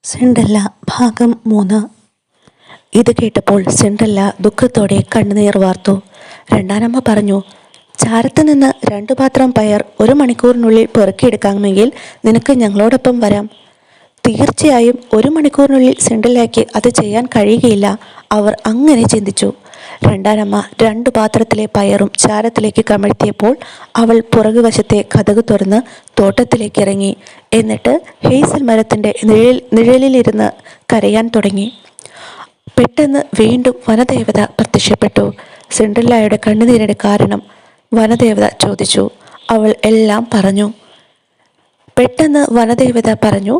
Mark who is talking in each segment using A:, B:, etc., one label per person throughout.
A: Cinderella ഭാഗം 3. ഇത് കേട്ടപ്പോൾ സിൻഡ്രല്ല ദുഃഖത്തോടെ കണ്ണുനീർ വാർത്തു. രണ്ടാനമ്മ പറഞ്ഞു, ചാരത്ത് നിന്ന് 2 പാത്രം പയർ 1 മണിക്കൂറിനുള്ളിൽ പെറുക്കിയെടുക്കാമെങ്കിൽ നിനക്ക് ഞങ്ങളോടൊപ്പം വരാം. തീർച്ചയായും 1 മണിക്കൂറിനുള്ളിൽ സിൻഡ്രല്ലയ്ക്ക് അത് ചെയ്യാൻ കഴിയുകയില്ല. അവർ അങ്ങനെ ചിന്തിച്ചു. രണ്ടാനമ്മ 2 പാത്രത്തിലെ പയറും ചാരത്തിലേക്ക് കമഴ്ത്തിയപ്പോൾ അവൾ പുറകുവശത്തെ കതക് തുറന്ന് തോട്ടത്തിലേക്ക് ഇറങ്ങി. എന്നിട്ട് ഹേസൽ മരത്തിൻ്റെ നിഴലിലിരുന്ന് കരയാൻ തുടങ്ങി. പെട്ടെന്ന് വീണ്ടും വനദേവത പ്രത്യക്ഷപ്പെട്ടു. സിൻഡ്രല്ലയുടെ കണ്ണുനീരിന് കാരണം വനദേവത ചോദിച്ചു. അവൾ എല്ലാം പറഞ്ഞു. പെട്ടെന്ന് വനദേവത പറഞ്ഞു,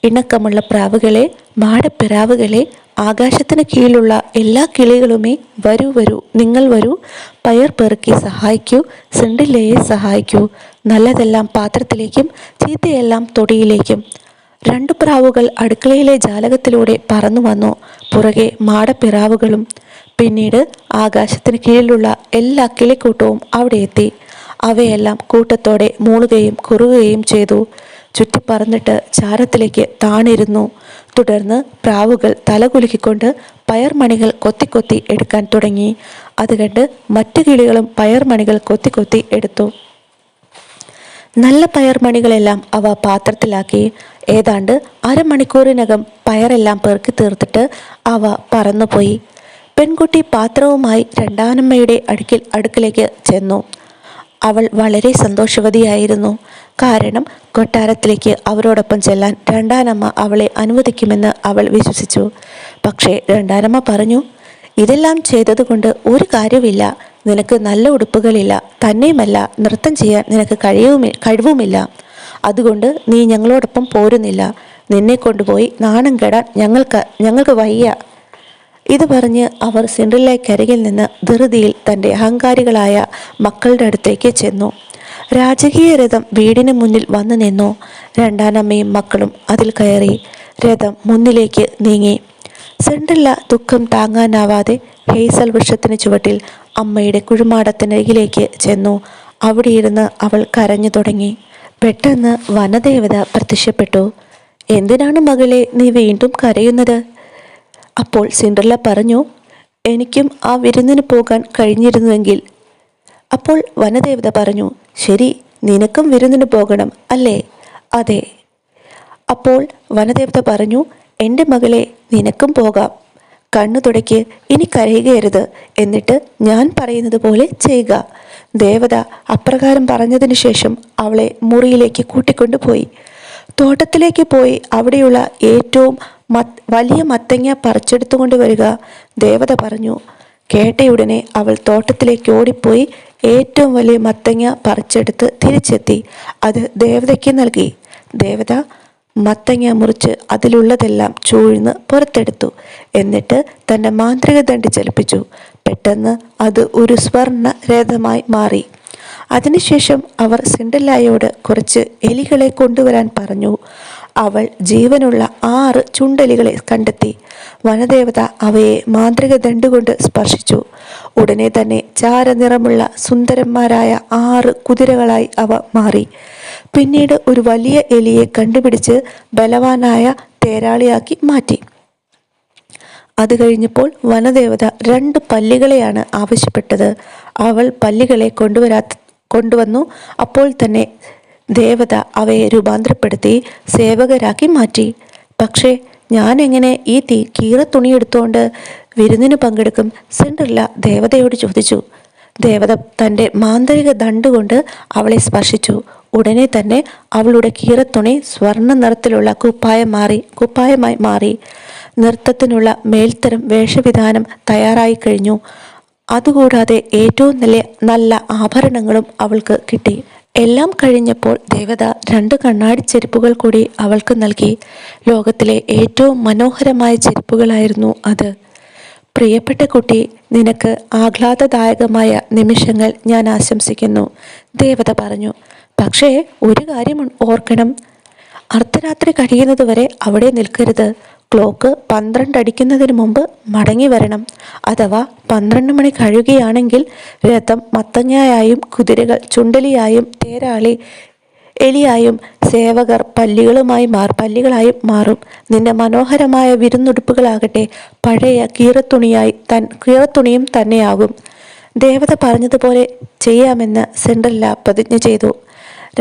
A: ഇണക്കമുള്ള പ്രാവുകളെ, മാടപ്പിറാവുകളെ, ആകാശത്തിന് കീഴിലുള്ള എല്ലാ കിളികളുമേ, വരൂ വരൂ, നിങ്ങൾ വരൂ, പയർ പെറുക്കി സഹായിക്കൂ, സിൻഡ്രല്ലയെ സഹായിക്കൂ. നല്ലതെല്ലാം പാത്രത്തിലേക്കും ചീത്തയെല്ലാം തൊടിയിലേക്കും. 2 പ്രാവുകൾ അടുക്കളയിലെ ജാലകത്തിലൂടെ പറന്നു വന്നു. പുറകെ മാടപ്പിറാവുകളും. പിന്നീട് ആകാശത്തിന് കീഴിലുള്ള എല്ലാ കിളിക്കൂട്ടവും അവിടെ എത്തി. അവയെല്ലാം കൂട്ടത്തോടെ മൂളുകയും കുറുകുകയും ചെയ്തു. ചുറ്റിപ്പറന്നിട്ട് ചാരത്തിലേക്ക് താണിരുന്നു. തുടർന്ന് പ്രാവുകൾ തലകുലുക്കിക്കൊണ്ട് പയർമണികൾ കൊത്തിക്കൊത്തി എടുക്കാൻ തുടങ്ങി. അത് കണ്ട് മറ്റു കിളികളും പയർമണികൾ കൊത്തിക്കൊത്തി എടുത്തു. നല്ല പയർമണികളെല്ലാം അവ പാത്രത്തിലാക്കി. ഏതാണ്ട് അരമണിക്കൂറിനകം പയറെല്ലാം പെറുക്കി തീർത്തിട്ട് അവ പറന്നുപോയി. പെൺകുട്ടി പാത്രവുമായി രണ്ടാനമ്മയുടെ അടുക്കിലേക്ക് ചെന്നു. അവൾ വളരെ സന്തോഷവതിയായിരുന്നു. കാരണം കൊട്ടാരത്തിലേക്ക് അവരോടൊപ്പം ചെല്ലാൻ രണ്ടാനമ്മ അവളെ അനുവദിക്കുമെന്ന് അവൾ വിശ്വസിച്ചു. പക്ഷേ രണ്ടാനമ്മ പറഞ്ഞു, ഇതെല്ലാം ചെയ്തതുകൊണ്ട് ഒരു കാര്യമില്ല. നിനക്ക് നല്ല ഉടുപ്പുകളില്ല, തന്നെയുമല്ല നൃത്തം ചെയ്യാൻ നിനക്ക് കഴിവുമില്ല. അതുകൊണ്ട് നീ ഞങ്ങളോടൊപ്പം പോരുന്നില്ല. നിന്നെ കൊണ്ടുപോയി നാണം കെടാൻ ഞങ്ങൾക്ക് വയ്യ. ഇത് പറഞ്ഞ് അവർ സിൻഡ്രല്ലയ്ക്കരികിൽ നിന്ന് ധൃതിയിൽ തൻ്റെ അഹങ്കാരികളായ മക്കളുടെ അടുത്തേക്ക് ചെന്നു. രാജകീയ രഥം വീടിന് മുന്നിൽ വന്നു നിന്നു. രണ്ടാനമ്മയും മക്കളും അതിൽ കയറി. രഥം മുന്നിലേക്ക് നീങ്ങി. സിൻഡ്രല്ല ദുഃഖം താങ്ങാനാവാതെ ഹേസൽ വൃക്ഷത്തിന് ചുവട്ടിൽ അമ്മയുടെ കുഴിമാടത്തിനരികിലേക്ക് ചെന്നു. അവിടെ ഇരുന്ന് അവൾ കരഞ്ഞു തുടങ്ങി. പെട്ടെന്ന് വനദേവത പ്രത്യക്ഷപ്പെട്ടു. എന്തിനാണ് മകളെ നീ വീണ്ടും കരയുന്നത്? അപ്പോൾ സിൻഡ്രല്ല പറഞ്ഞു, എനിക്കും ആ വിരുന്നിന് പോകാൻ കഴിഞ്ഞിരുന്നുവെങ്കിൽ. അപ്പോൾ വനദേവത പറഞ്ഞു, ശരി, നിനക്കും വിരുന്നിന് പോകണം അല്ലേ? അതെ. അപ്പോൾ വനദേവത പറഞ്ഞു, എൻ്റെ മകളെ, നിനക്കും പോകാം. കണ്ണു തുടയ്ക്ക്, ഇനി കരയുകയരുത്. എന്നിട്ട് ഞാൻ പറയുന്നത് പോലെ ചെയ്യുക. ദേവത അപ്രകാരം പറഞ്ഞതിന് ശേഷം അവളെ മുറിയിലേക്ക് കൂട്ടിക്കൊണ്ടുപോയി. തോട്ടത്തിലേക്ക് പോയി അവിടെയുള്ള ഏറ്റവും വലിയ മത്തങ്ങ പറിച്ചെടുത്തുകൊണ്ട് വരിക, ദേവത പറഞ്ഞു. കേട്ടയുടനെ അവൾ തോട്ടത്തിലേക്ക് ഓടിപ്പോയി ഏറ്റവും വലിയ മത്തങ്ങ പറിച്ചെടുത്ത് തിരിച്ചെത്തി. അത് ദേവതയ്ക്ക് നൽകി. ദേവത മത്തങ്ങ മുറിച്ച് അതിലുള്ളതെല്ലാം ചൂഴ്ന്ന് പുറത്തെടുത്തു. എന്നിട്ട് തൻ്റെ മാന്ത്രിക ദണ്ഡ് ചലിപ്പിച്ചു. പെട്ടെന്ന് അത് ഒരു സ്വർണ്ണ രഥമായി മാറി. അതിനുശേഷം അവർ സിൻഡ്രല്ലയോട് കുറച്ച് എലികളെ കൊണ്ടുവരാൻ പറഞ്ഞു. അവൾ ജീവനുള്ള 6 ചുണ്ടെലികളെ കണ്ടെത്തി. വനദേവത അവയെ മാന്ത്രിക ദണ്ഡ് കൊണ്ട് സ്പർശിച്ചു. ഉടനെ തന്നെ ചാരനിറമുള്ള സുന്ദരന്മാരായ 6 കുതിരകളായി അവ മാറി. പിന്നീട് ഒരു വലിയ എലിയെ കണ്ടുപിടിച്ച് ബലവാനായ തേരാളിയാക്കി മാറ്റി. അത് കഴിഞ്ഞപ്പോൾ വനദേവത 2 പല്ലികളെയാണ് ആവശ്യപ്പെട്ടത്. അവൾ പല്ലികളെ കൊണ്ടുവന്നു. അപ്പോൾ തന്നെ ദേവത അവയെ രൂപാന്തരപ്പെടുത്തി സേവകരാക്കി മാറ്റി. പക്ഷേ ഞാൻ എങ്ങനെ ഈ കീറത്തുണിയെടുത്തുകൊണ്ട് വിരുന്നിന് പങ്കെടുക്കും? സിൻഡ്രല്ല ദേവതയോട് ചോദിച്ചു. ദേവത തൻ്റെ മാന്ത്രിക ദണ്ഡ് കൊണ്ട് അവളെ സ്പർശിച്ചു. ഉടനെ തന്നെ അവളുടെ കീറത്തുണി സ്വർണ്ണ നിറത്തിലുള്ള കുപ്പായമായി മാറി. നൃത്തത്തിനുള്ള മേൽത്തരം വേഷവിധാനം തയ്യാറായി കഴിഞ്ഞു. അതുകൂടാതെ ഏറ്റവും നല്ല ആഭരണങ്ങളും അവൾക്ക് കിട്ടി. എല്ലാം കഴിഞ്ഞപ്പോൾ ദേവത 2 കണ്ണാടി ചെരുപ്പുകൾ കൂടി അവൾക്ക് നൽകി. ലോകത്തിലെ ഏറ്റവും മനോഹരമായ ചെരുപ്പുകളായിരുന്നു അത്. പ്രിയപ്പെട്ട കുട്ടി, നിനക്ക് ആഹ്ലാദദായകമായ നിമിഷങ്ങൾ ഞാൻ ആശംസിക്കുന്നു, ദേവത പറഞ്ഞു. പക്ഷേ ഒരു കാര്യം ഓർക്കണം, അർദ്ധരാത്രി കഴിയുന്നതുവരെ അവിടെ നിൽക്കരുത്. ക്ലോക്ക് 12 അടിക്കുന്നതിന് മുമ്പ് മടങ്ങി വരണം. അഥവാ 12 മണി കഴിയുകയാണെങ്കിൽ രഥം മത്തങ്ങയായും കുതിരകൾ ചുണ്ടലിയായും തേരാളി എലിയായും സേവകർ പല്ലികളായും മാറും. നിന്റെ മനോഹരമായ വിരുന്നുടുപ്പുകളാകട്ടെ പഴയ കീറത്തുണിയും തന്നെയാകും. ദേവത പറഞ്ഞതുപോലെ ചെയ്യാമെന്ന് സിൻഡ്രല്ല പ്രതിജ്ഞ ചെയ്തു.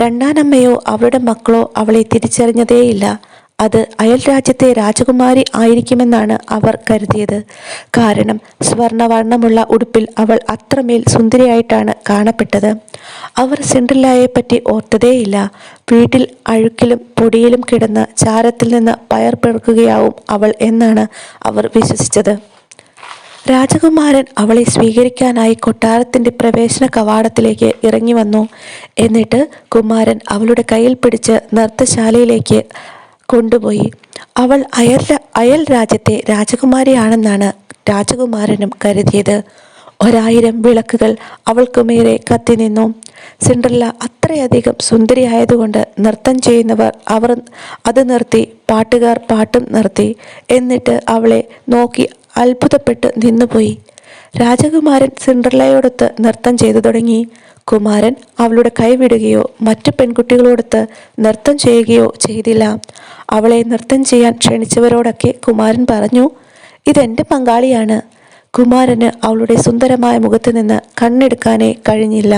A: രണ്ടാനമ്മയോ അവളുടെ മക്കളോ അവളെ തിരിച്ചറിഞ്ഞതേയില്ല. അത് അയൽരാജ്യത്തെ രാജകുമാരി ആയിരിക്കുമെന്നാണ് അവർ കരുതിയത്. കാരണം സ്വർണവർണ്ണമുള്ള ഉടുപ്പിൽ അവൾ അത്രമേൽ സുന്ദരിയായിട്ടാണ് കാണപ്പെട്ടത്. അവർ സിൻഡ്രല്ലയെപ്പറ്റി ഓർത്തതേയില്ല. വീട്ടിൽ അഴുക്കിലും പൊടിയിലും കിടന്ന് ചാരത്തിൽ നിന്ന് പയർ പെറുക്കുകയാവും അവൾ എന്നാണ് അവർ വിശ്വസിച്ചത്. രാജകുമാരൻ അവളെ സ്വീകരിക്കാനായി കൊട്ടാരത്തിൻ്റെ പ്രവേശന കവാടത്തിലേക്ക് ഇറങ്ങി വന്നു. എന്നിട്ട് കുമാരൻ അവളുടെ കയ്യിൽ പിടിച്ച് നൃത്തശാലയിലേക്ക് കൊണ്ടുപോയി. അവൾ അയൽ രാജ്യത്തെ രാജകുമാരിയാണെന്നാണ് രാജകുമാരനും കരുതിയത്. 1000 വിളക്കുകൾ അവൾക്കുമേറെ കത്തി നിന്നു. സിൻഡ്രല്ല അത്രയധികം സുന്ദരിയായതുകൊണ്ട് നൃത്തം ചെയ്യുന്നവർ അത് നിർത്തി, പാട്ടുകാർ പാട്ടും നിർത്തി. എന്നിട്ട് അവളെ നോക്കി അത്ഭുതപ്പെട്ട് നിന്നുപോയി. രാജകുമാരൻ സിൻഡ്രല്ലയോടൊത്ത് നൃത്തം ചെയ്തു തുടങ്ങി. കുമാരൻ അവളുടെ കൈവിടുകയോ മറ്റു പെൺകുട്ടികളോടൊത്ത് നൃത്തം ചെയ്യുകയോ ചെയ്തില്ല. അവളെ നൃത്തം ചെയ്യാൻ ക്ഷണിച്ചവരോടൊക്കെ കുമാരൻ പറഞ്ഞു, ഇതെൻ്റെ പങ്കാളിയാണ്. കുമാരന് അവളുടെ സുന്ദരമായ മുഖത്ത് നിന്ന് കണ്ണെടുക്കാനേ കഴിഞ്ഞില്ല.